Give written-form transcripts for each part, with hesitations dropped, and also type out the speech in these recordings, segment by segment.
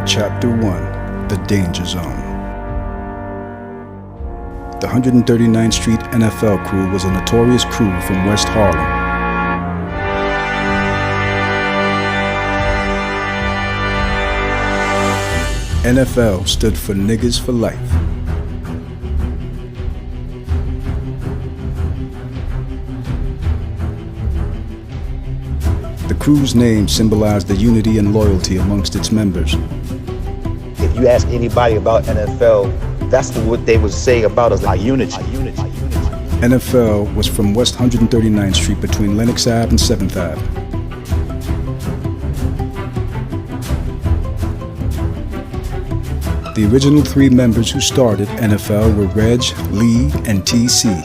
Chapter 1: The Danger Zone. The 139th Street NFL crew was a notorious crew from West Harlem. NFL stood for Niggas for Life. The crew's name symbolized the unity and loyalty amongst its members. If you ask anybody about NFL, that's what they would say about us, like unity. NFL was from West 139th Street between Lenox Ave and 7th Ave. The original three members who started NFL were Reg, Lee, and TC.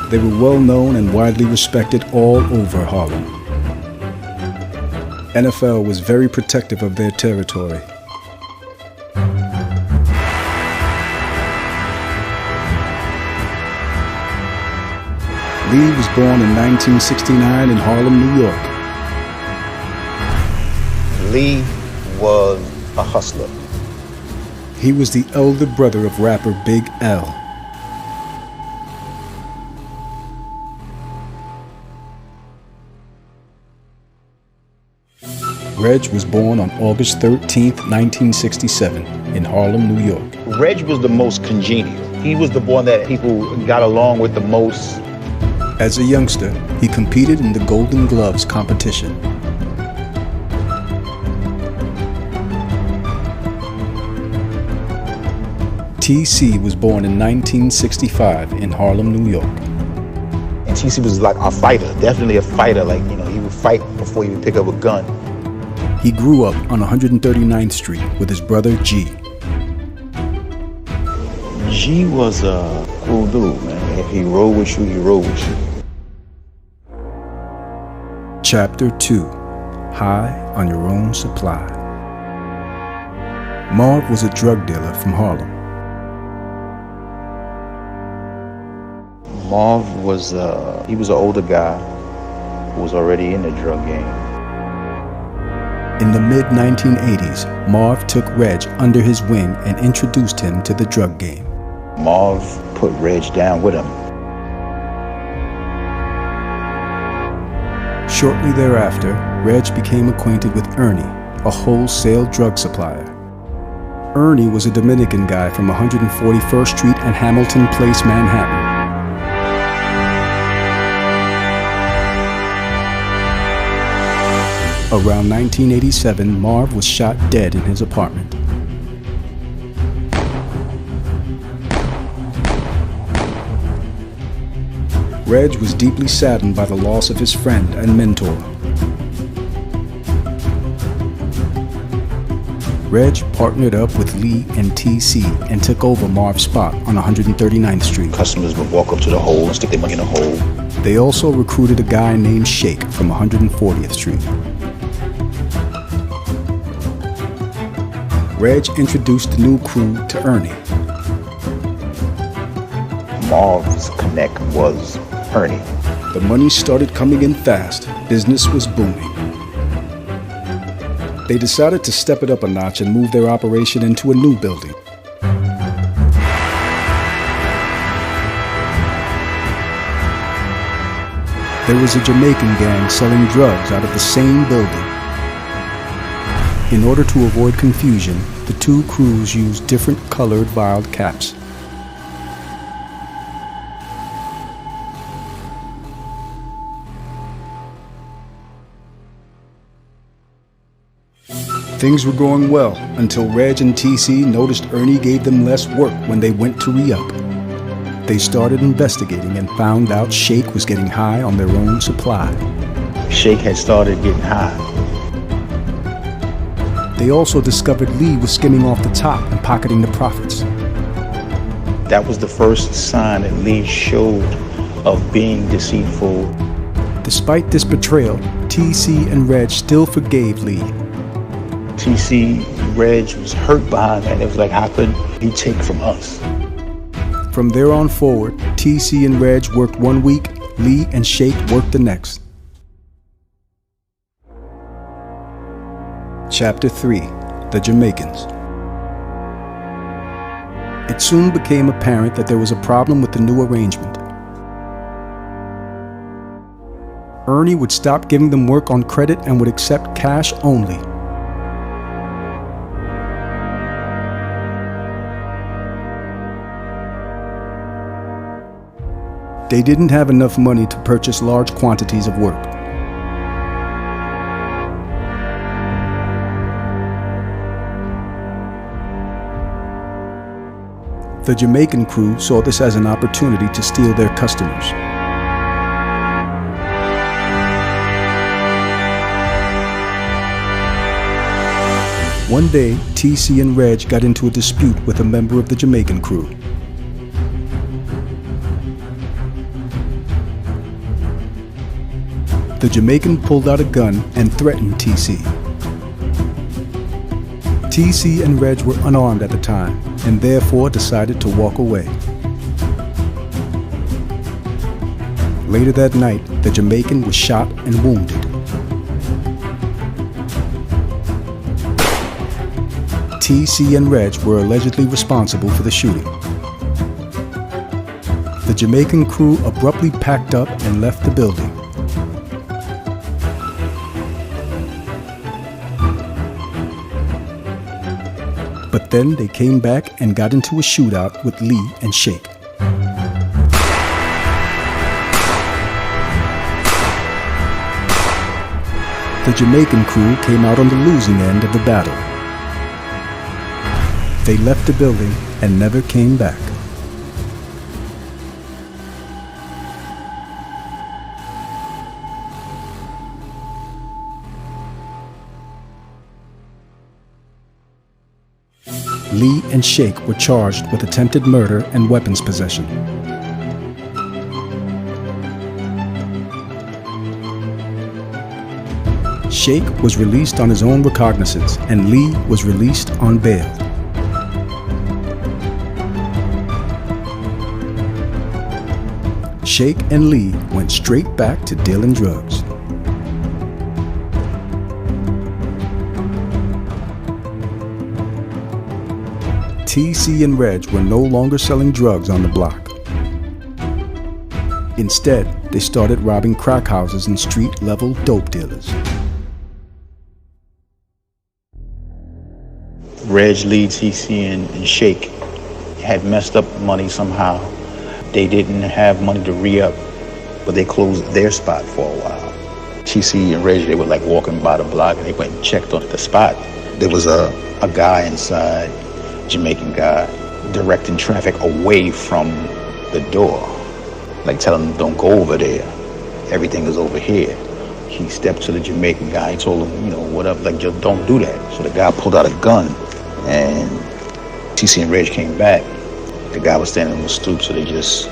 They were well known and widely respected all over Harlem. NFL was very protective of their territory. Lee was born in 1969 in Harlem, New York. Lee was a hustler. He was the elder brother of rapper Big L. Reg was born on August 13, 1967, in Harlem, New York. Reg was the most congenial. He was the one that people got along with the most. As a youngster, he competed in the Golden Gloves competition. TC was born in 1965 in Harlem, New York. And TC was like a fighter, definitely a fighter. Like, you know, he would fight before he would pick up a gun. He grew up on 139th Street with his brother G. G was a cool dude, man. If he rode with you, he rode with you. Chapter 2: High on Your Own Supply. Marv was a drug dealer from Harlem. Marv was, he was an older guy who was already in the drug game. In the mid-1980s, Marv took Reg under his wing and introduced him to the drug game. Marv put Reg down with him. Shortly thereafter, Reg became acquainted with Ernie, a wholesale drug supplier. Ernie was a Dominican guy from 141st Street and Hamilton Place, Manhattan. Around 1987, Marv was shot dead in his apartment. Reg was deeply saddened by the loss of his friend and mentor. Reg partnered up with Lee and TC and took over Marv's spot on 139th Street. Customers would walk up to the hole and stick their money in the hole. They also recruited a guy named Shake from 140th Street. Reg introduced the new crew to Ernie. Marv's connect was Ernie. The money started coming in fast. Business was booming. They decided to step it up a notch and move their operation into a new building. There was a Jamaican gang selling drugs out of the same building. In order to avoid confusion, the two crews used different colored vial caps. Things were going well until Reg and TC noticed Ernie gave them less work when they went to re-up. They started investigating and found out Shake was getting high on their own supply. Shake had started getting high. They also discovered Lee was skimming off the top and pocketing the profits. That was the first sign that Lee showed of being deceitful. Despite this betrayal, TC and Reg still forgave Lee. TC, Reg was hurt behind that. It was like, how could he take from us? From there on forward, TC and Reg worked one week, Lee and Shake worked the next. Chapter 3: The Jamaicans. It soon became apparent that there was a problem with the new arrangement. Ernie would stop giving them work on credit and would accept cash only. They didn't have enough money to purchase large quantities of work. The Jamaican crew saw this as an opportunity to steal their customers. One day, TC and Reg got into a dispute with a member of the Jamaican crew. The Jamaican pulled out a gun and threatened TC. TC and Reg were unarmed at the time and therefore decided to walk away. Later that night, the Jamaican was shot and wounded. TC and Reg were allegedly responsible for the shooting. The Jamaican crew abruptly packed up and left the building. But then they came back and got into a shootout with Lee and Shake. The Jamaican crew came out on the losing end of the battle. They left the building and never came back. Lee and Shake were charged with attempted murder and weapons possession. Shake was released on his own recognizance, and Lee was released on bail. Shake and Lee went straight back to dealing drugs. TC and Reg were no longer selling drugs on the block. Instead, they started robbing crack houses and street-level dope dealers. Reg, Lee, TC, and Shake had messed up money somehow. They didn't have money to re-up, but they closed their spot for a while. TC and Reg, they were like walking by the block, and they went and checked on the spot. There was a guy inside, Jamaican guy, directing traffic away from the door, like telling them, don't go over there, everything is over here. He stepped to the Jamaican guy, he told him, what up, like, just don't do that. So the guy pulled out a gun, and TC and Reg came back. The guy was standing on the stoop, so they just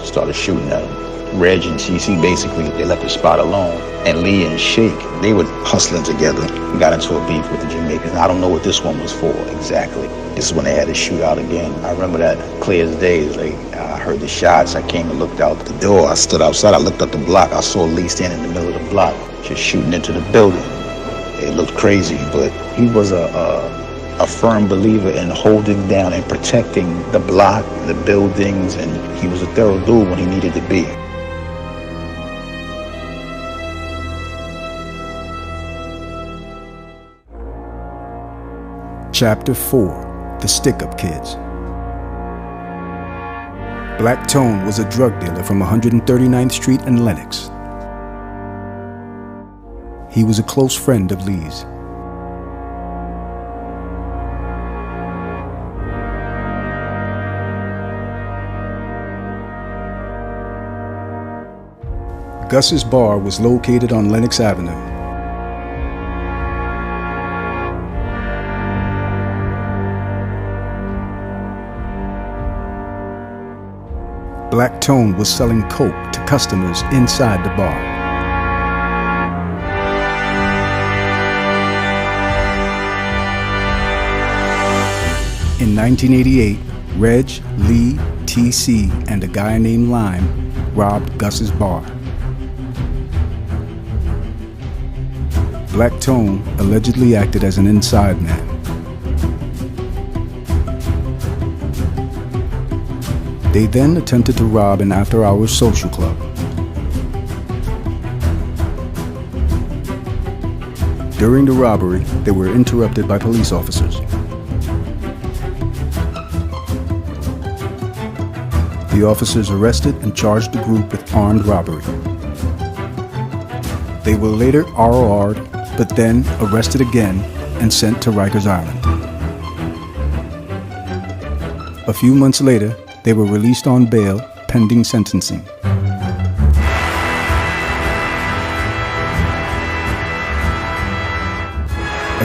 started shooting at him. Reg and TC, basically, they left the spot alone. And Lee and Shake, they were hustling together and got into a beef with the Jamaicans. I don't know what this one was for exactly. This is when they had to shoot out again. I remember that clear as day. It's like, I heard the shots. I came and looked out the door. I stood outside. I looked up the block. I saw Lee standing in the middle of the block, just shooting into the building. It looked crazy, but he was a firm believer in holding down and protecting the block, the buildings, and he was a thorough dude when he needed to be. Chapter 4: The Stick-Up Kids. Black Tone was a drug dealer from 139th Street in Lenox. He was a close friend of Lee's. Gus's bar was located on Lenox Avenue. Black Tone was selling coke to customers inside the bar. In 1988, Reg, Lee, TC, and a guy named Lime robbed Gus's bar. Black Tone allegedly acted as an inside man. They then attempted to rob an after-hours social club. During the robbery, they were interrupted by police officers. The officers arrested and charged the group with armed robbery. They were later ROR'd, but then arrested again and sent to Rikers Island. A few months later, they were released on bail pending sentencing.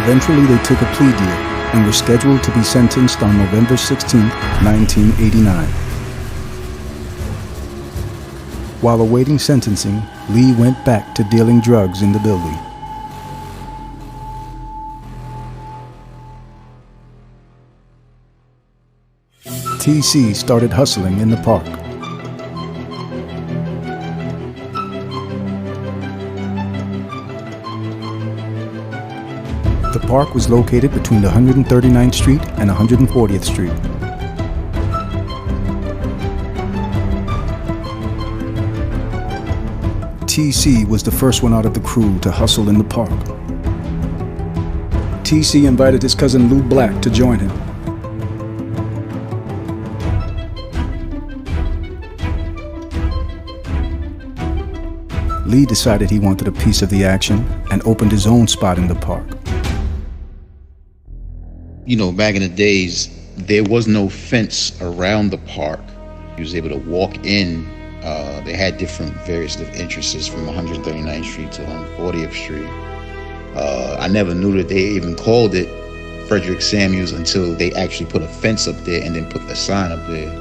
Eventually, they took a plea deal and were scheduled to be sentenced on November 16, 1989. While awaiting sentencing, Lee went back to dealing drugs in the building. TC started hustling in the park. The park was located between 139th Street and 140th Street. TC was the first one out of the crew to hustle in the park. TC invited his cousin Lou Black to join him. Lee decided he wanted a piece of the action and opened his own spot in the park. You know, back in the days, there was no fence around the park. You was able to walk in. They had various entrances from 139th Street to 140th Street. I never knew that they even called it Frederick Samuels until they actually put a fence up there and then put the sign up there.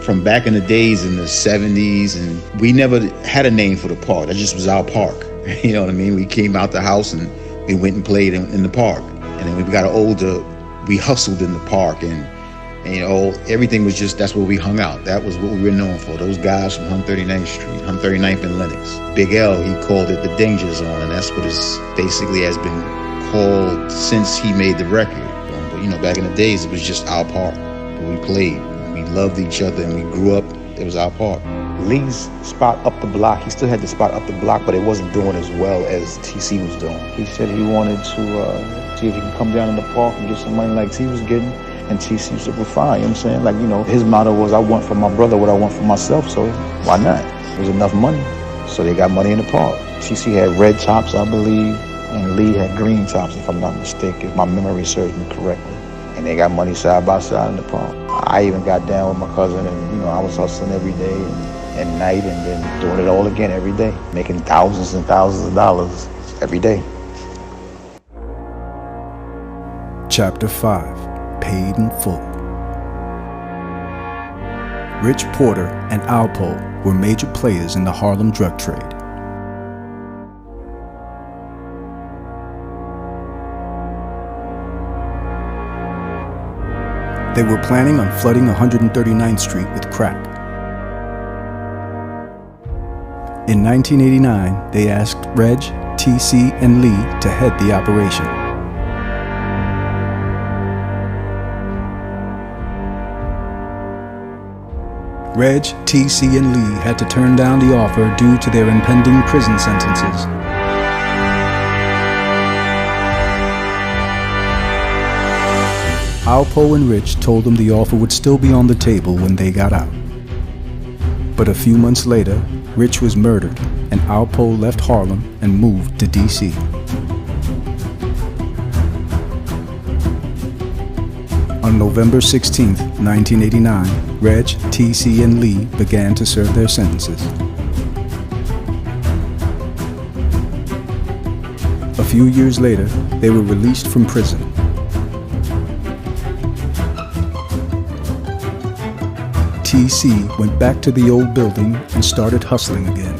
From back in the days in the 70s, and we never had a name for the park. That just was our park. You know what I mean? We came out the house and we went and played in the park. And then when we got older, we hustled in the park, and you know, everything was just, that's where we hung out. That was what we were known for. Those guys from 139th Street, 139th and Lenox. Big L, he called it the Danger Zone, and that's what it basically has been called since he made the record. But you know, back in the days, it was just our park where we played. We loved each other and we grew up. It was our park. Lee's spot up the block, he still had the spot up the block, but it wasn't doing as well as TC was doing. He said he wanted to see if he could come down in the park and get some money like T was getting. And TC said, well, fine, you know what I'm saying? Like, you know, his motto was, I want for my brother what I want for myself, so why not? There was enough money, so they got money in the park. TC had red tops, I believe, and Lee had green tops, if I'm not mistaken, if my memory serves me correctly. And they got money side by side in the park. I even got down with my cousin, and, you know, I was hustling every day and night, and then doing it all again every day, making thousands and thousands of dollars every day. Chapter 5. Paid in full. Rich Porter and Alpo were major players in the Harlem drug trade. They were planning on flooding 139th Street with crack. In 1989, they asked Reg, TC, and Lee to head the operation. Reg, TC, and Lee had to turn down the offer due to their impending prison sentences. Alpo and Rich told them the offer would still be on the table when they got out. But a few months later, Rich was murdered, and Alpo left Harlem and moved to D.C. On November 16, 1989, Reg, TC, and Lee began to serve their sentences. A few years later, they were released from prison. TC went back to the old building and started hustling again.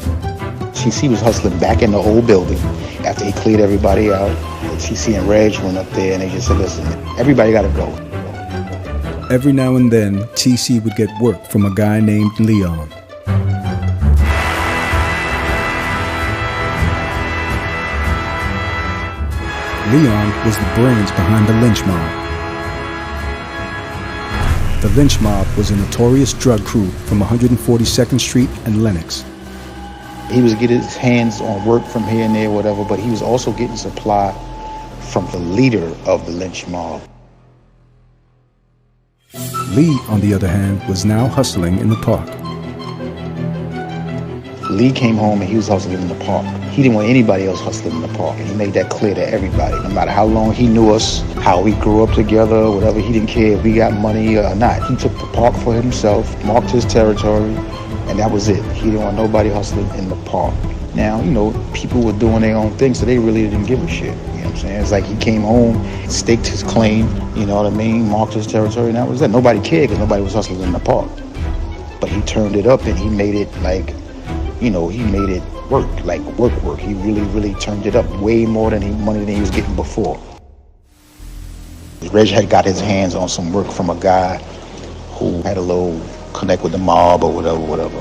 TC was hustling back in the old building after he cleared everybody out. TC and Reg went up there and they just said, listen, everybody got to go. Every now and then, TC would get work from a guy named Leon. Leon was the brains behind the lynch mob. The lynch mob was a notorious drug crew from 142nd Street and Lenox. He was getting his hands on work from here and there, whatever, but he was also getting supply from the leader of the lynch mob. Lee, on the other hand, was now hustling in the park. Lee came home and he was hustling in the park. He didn't want anybody else hustling in the park, and he made that clear to everybody. No matter how long he knew us, how we grew up together, whatever, he didn't care if we got money or not. He took the park for himself, marked his territory, and that was it. He didn't want nobody hustling in the park. Now, you know, people were doing their own thing, so they really didn't give a shit. You know what I'm saying? It's like he came home, staked his claim, you know what I mean, marked his territory, and that was it. Nobody cared because nobody was hustling in the park. But he turned it up and he made it like, you know, he made it work, like work. He really turned it up way more than money than he was getting before. Reg had got his hands on some work from a guy who had a little connect with the mob or whatever.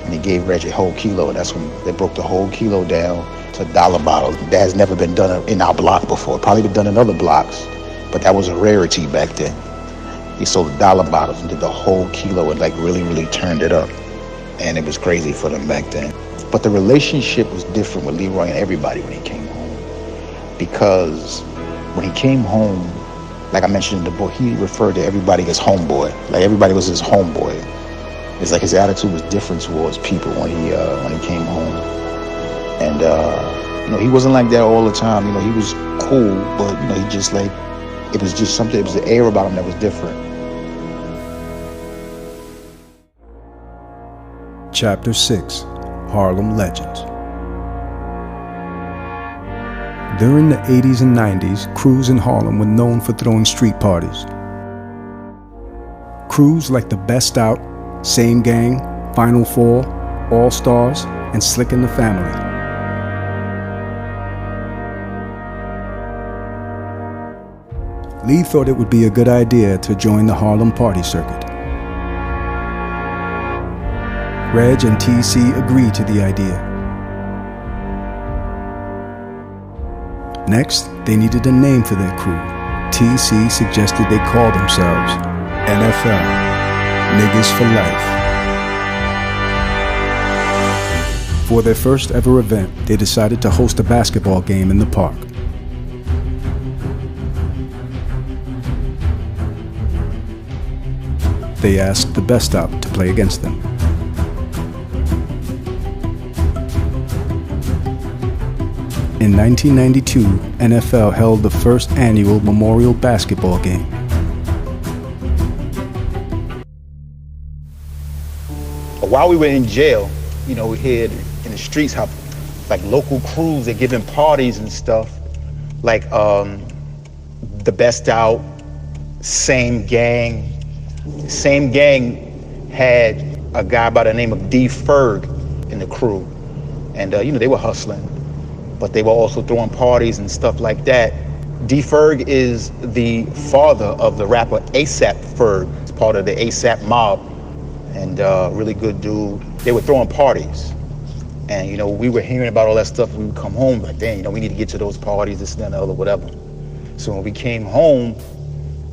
And he gave Reg a whole kilo, and that's when they broke the whole kilo down to dollar bottles. That has never been done in our block before. Probably been done in other blocks, but that was a rarity back then. He sold dollar bottles and did the whole kilo and like really turned it up. And it was crazy for them back then. But the relationship was different with Leroy and everybody when he came home. Because when he came home, like I mentioned in the book, he referred to everybody as homeboy. Like everybody was his homeboy. It's like his attitude was different towards people when he came home. And you know, he wasn't like that all the time. You know, he was cool, but you know, he just like, it was just something, it was the air about him that was different. Chapter 6, Harlem Legends. During the 80s and 90s, crews in Harlem were known for throwing street parties. Crews like the Best Out, Same Gang, Final Four, All Stars, and Slick and the Family. Lee thought it would be a good idea to join the Harlem party circuit. Reg and TC agreed to the idea. Next, they needed a name for their crew. TC suggested they call themselves NFL, Niggas for Life. For their first ever event, they decided to host a basketball game in the park. They asked the Best Out to play against them. In 1992, NFL held the first annual Memorial Basketball Game. While we were in jail, you know, we heard in the streets how like local crews are giving parties and stuff, like the Best Out, Same Gang. Same Gang had a guy by the name of D. Ferg in the crew, and you know, they were hustling, but they were also throwing parties and stuff like that. D. Ferg is the father of the rapper A$AP Ferg. He's part of the A$AP mob, and really good dude. They were throwing parties, and you know, we were hearing about all that stuff. We would come home like, dang, you know, we need to get to those parties, this and that, and the other, whatever. So when we came home,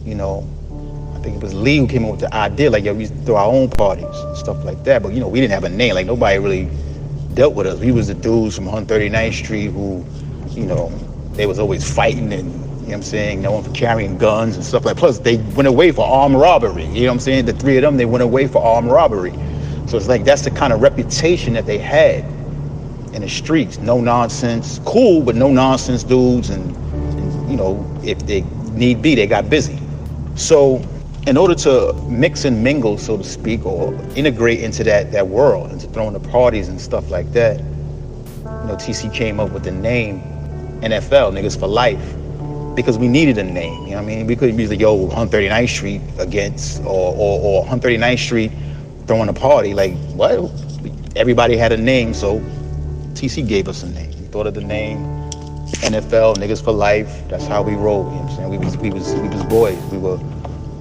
you know, I think it was Lee who came up with the idea, like, yo, we used to throw our own parties and stuff like that. But you know, we didn't have a name. Like, nobody really dealt with us. We was the dudes from 139th Street who, you know, they was always fighting and, you know what I'm saying, known for carrying guns and stuff like that. Plus, they went away for armed robbery. You know what I'm saying? The three of them, they went away for armed robbery. So it's like, that's the kind of reputation that they had in the streets. No nonsense, cool, but no nonsense dudes. And you know, if they need be, they got busy. So in order to mix and mingle, so to speak, or integrate into that world, into throwing the parties and stuff like that, you know, TC came up with the name NFL, Niggas for Life, because we needed a name. You know what I mean? We couldn't be like, yo, 139th Street against, or 139th Street throwing a party. Like, what? Everybody had a name, so TC gave us a name. We thought of the name NFL, Niggas for Life. That's how we roll. You know what I'm saying? We was boys. We were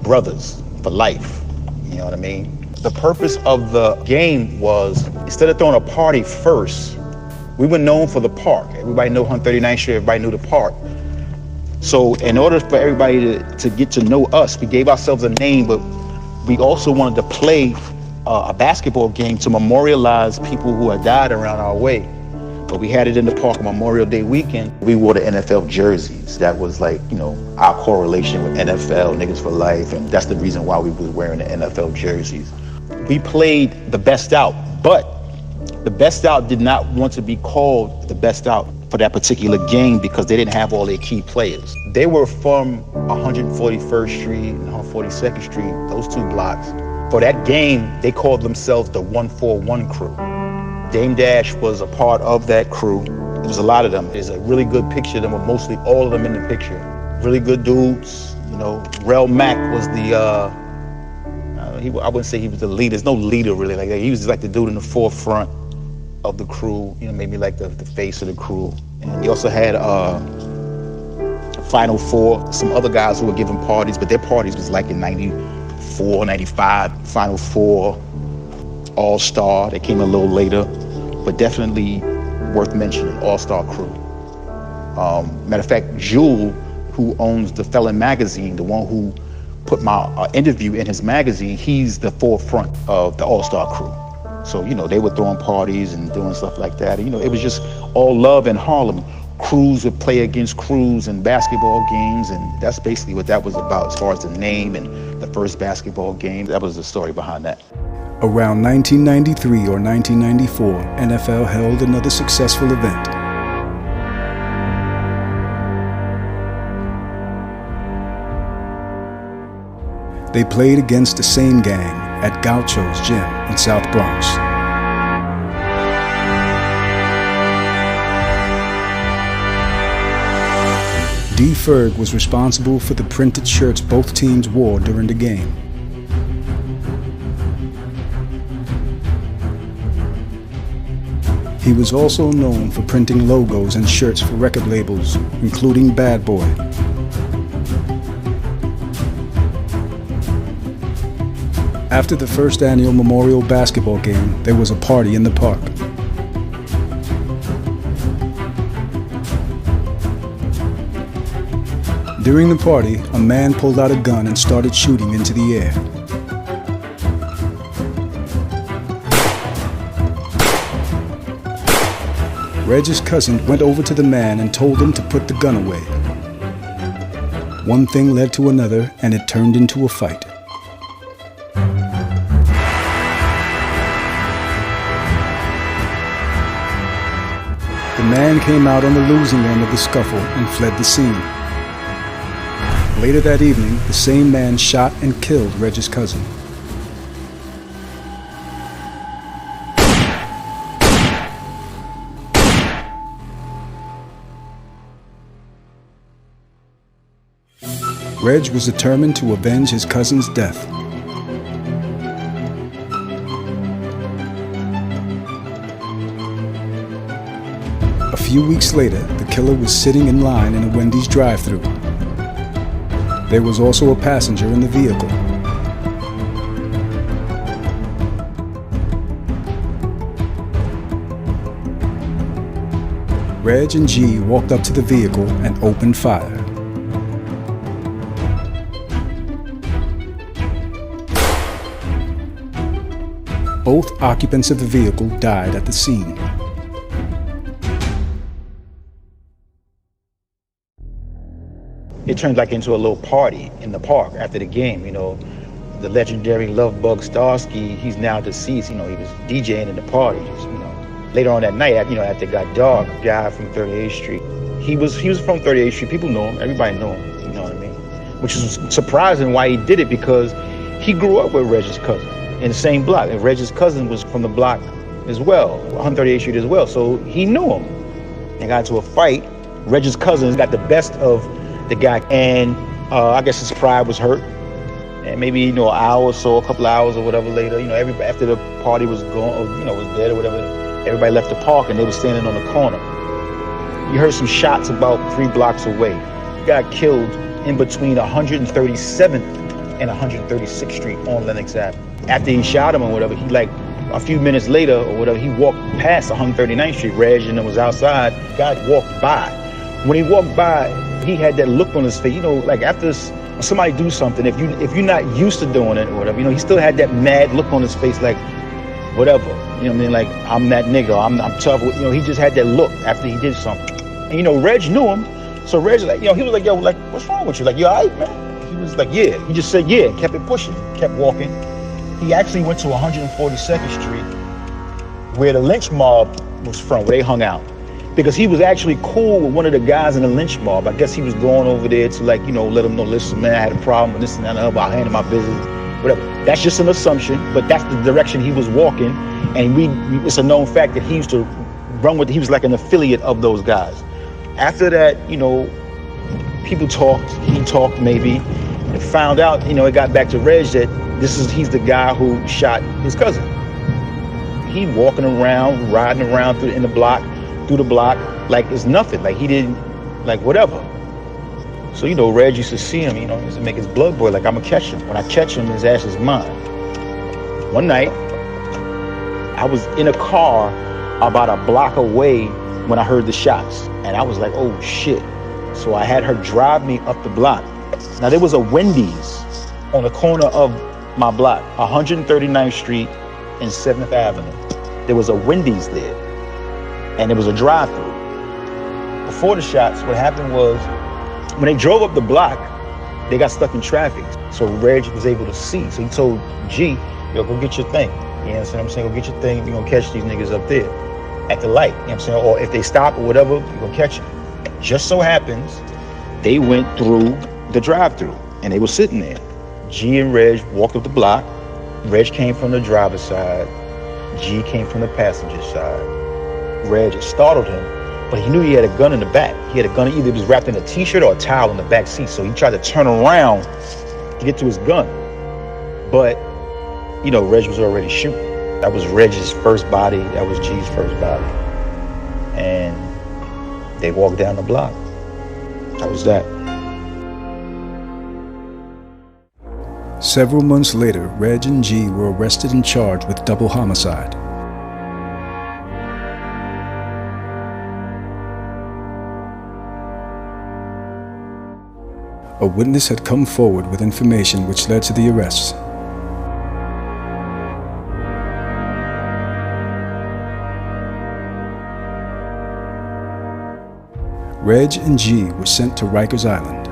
brothers for life. You know what I mean? The purpose of the game was, instead of throwing a party first, we were known for the park. Everybody knew 139th Street, everybody knew the park. So in order for everybody to get to know us, we gave ourselves a name, but we also wanted to play a basketball game to memorialize people who had died around our way. But we had it in the park on Memorial Day weekend. We wore the NFL jerseys. That was like, you know, our correlation with NFL, niggas for life. And that's the reason why we was wearing the NFL jerseys. We played the best out, but the best out did not want to be called the best out for that particular game because they didn't have all their key players. They were from 141st Street and 142nd Street, those two blocks. For that game, they called themselves the 141 crew. Dame Dash was a part of that crew. There was a lot of them. There's a really good picture of them, with mostly all of them in the picture. Really good dudes. You know, Rel Mack was the, I wouldn't say he was the leader. There's no leader really like that. He was just like the dude in the forefront of the crew. You know, maybe like the face of the crew. And he also had Final Four, some other guys who were giving parties, but their parties was like in 94, 95, Final Four, All-Star. They came a little later, but definitely worth mentioning, All-Star crew. Matter of fact, Jewel, who owns the Felon magazine, the one who put my interview in his magazine, he's the forefront of the All-Star crew. So, you know, they were throwing parties and doing stuff like that. You know, it was just all love in Harlem. Crews would play against crews in basketball games, and that's basically what that was about as far as the name and the first basketball game. That was the story behind that. Around 1993 or 1994, NFL held another successful event. They played against the same gang at Gaucho's gym in South Bronx. D. Ferg was responsible for the printed shirts both teams wore during the game. He was also known for printing logos and shirts for record labels, including Bad Boy. After the first annual Memorial basketball game, there was a party in the park. During the party, a man pulled out a gun and started shooting into the air. Reg's cousin went over to the man and told him to put the gun away. One thing led to another, and it turned into a fight. The man came out on the losing end of the scuffle and fled the scene. Later that evening, the same man shot and killed Reg's cousin. Reg was determined to avenge his cousin's death. A few weeks later, the killer was sitting in line in a Wendy's drive-thru. There was also a passenger in the vehicle. Reg and G walked up to the vehicle and opened fire. Both occupants of the vehicle died at the scene. It turned like into a little party in the park after the game. You know, the legendary Love Bug Starsky, he's now deceased. You know, he was DJing in the party. Just, you know, later on that night, you know, after it got dark, a guy from 38th Street. He was from 38th Street. People knew him. Everybody knew him. You know what I mean? Which is surprising why he did it, because he grew up with Reg's cousin in the same block, and Reg's cousin was from the block as well, 138th Street as well. So he knew him. They got into a fight. Reg's cousin got the best of the guy, and I guess his pride was hurt. And maybe, you know, an hour or so, a couple of hours or whatever later, you know, everybody, after the party was gone, or, you know, was dead or whatever, everybody left the park and they were standing on the corner. You heard some shots about 3 blocks away. He got killed in between 137th and 136th Street on Lenox Avenue. After he shot him or whatever, he, like, a few minutes later or whatever, he walked past 139th Street. Reg and was outside. God walked by When he walked by, he had that look on his face. You know, like after somebody do something, if you're not used to doing it or whatever, you know, he still had that mad look on his face, like whatever. You know what I mean? Like, I'm that nigga. I'm tough. You know, he just had that look after he did something. And you know, Reg knew him, so Reg, like, you know, he was like, yo, like, what's wrong with you? Like, you all right, man? He was like, yeah. He just said, yeah, kept it pushing, kept walking. He actually went to 142nd Street, where the lynch mob was from, where they hung out. Because he was actually cool with one of the guys in the lynch mob. I guess he was going over there to, like, you know, let him know, listen, man, I had a problem with this and that and other. I handled my business, whatever. That's just an assumption, but that's the direction he was walking. And it's a known fact that he used to run with, he was like an affiliate of those guys. After that, you know, people talked, he talked maybe, and found out, you know, it got back to Reg that he's the guy who shot his cousin. He walking around, riding around through the block, like it's nothing, like he didn't, like whatever. So, you know, Reg used to see him, you know, he used to make his blood boil, like, I'm gonna catch him. When I catch him, his ass is mine. One night, I was in a car about a block away when I heard the shots, and I was like, oh shit. So I had her drive me up the block. Now there was a Wendy's on the corner of my block, 139th Street and 7th Avenue. There was a Wendy's there, and there was a drive-through. Before the shots, what happened was, when they drove up the block, they got stuck in traffic. So Reg was able to see. So he told G, yo, go get your thing. You know what I'm saying? Go get your thing. You're going to catch these niggas up there at the light. You know what I'm saying? Or if they stop or whatever, you're going to catch them. Just so happens, they went through the drive-through and they were sitting there. G and Reg walked up the block. Reg came from the driver's side. G came from the passenger side. Reg startled him, but he knew he had a gun in the back. He had a gun, either it was wrapped in a t-shirt or a towel in the back seat. So he tried to turn around to get to his gun. But, you know, Reg was already shooting. That was Reg's first body. That was G's first body. And they walked down the block. That was that. Several months later, Reg and G were arrested and charged with double homicide. A witness had come forward with information which led to the arrests. Reg and G were sent to Rikers Island.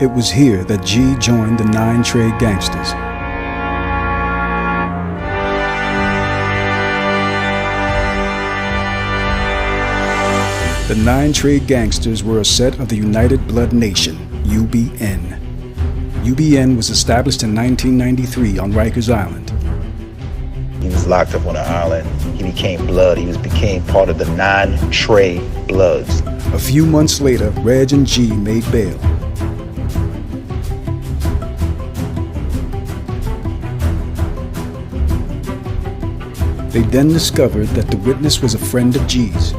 It was here that G joined the 9 trade gangsters. The 9 trade gangsters were a set of the United Blood Nation, UBN. UBN was established in 1993 on Rikers Island. He was locked up on the island. He became blood. He became part of the 9 trade bloods. A few months later, Reg and G made bail. They then discovered that the witness was a friend of G's.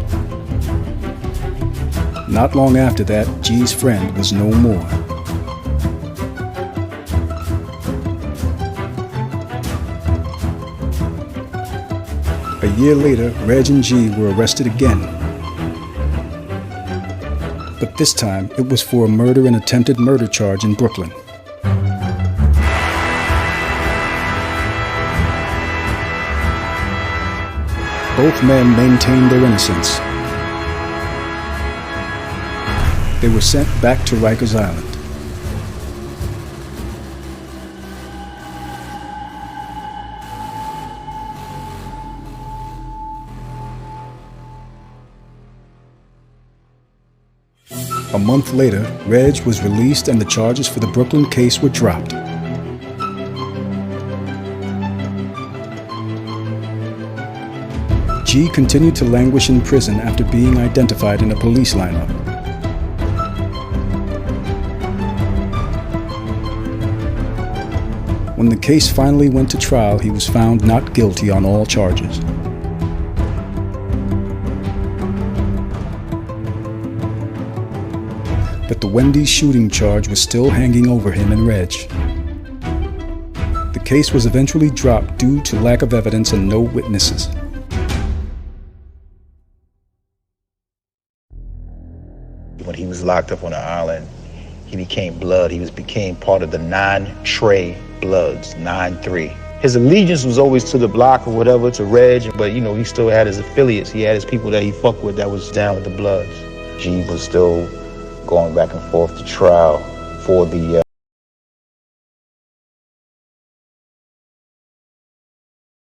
Not long after that, G's friend was no more. A year later, Reg and G were arrested again. But this time, it was for a murder and attempted murder charge in Brooklyn. Both men maintained their innocence. They were sent back to Rikers Island. A month later, Reg was released and the charges for the Brooklyn case were dropped. G continued to languish in prison after being identified in a police lineup. When the case finally went to trial, he was found not guilty on all charges. But the Wendy's shooting charge was still hanging over him and Reg. case was eventually dropped due to lack of evidence and no witnesses. When he was locked up on the island, he became blood. He became part of the 9 Trey Bloods, 9-3. His allegiance was always to the block or whatever, to Reg, but you know, he still had his affiliates. He had his people that he fucked with that was down with the Bloods. G was still going back and forth to trial for the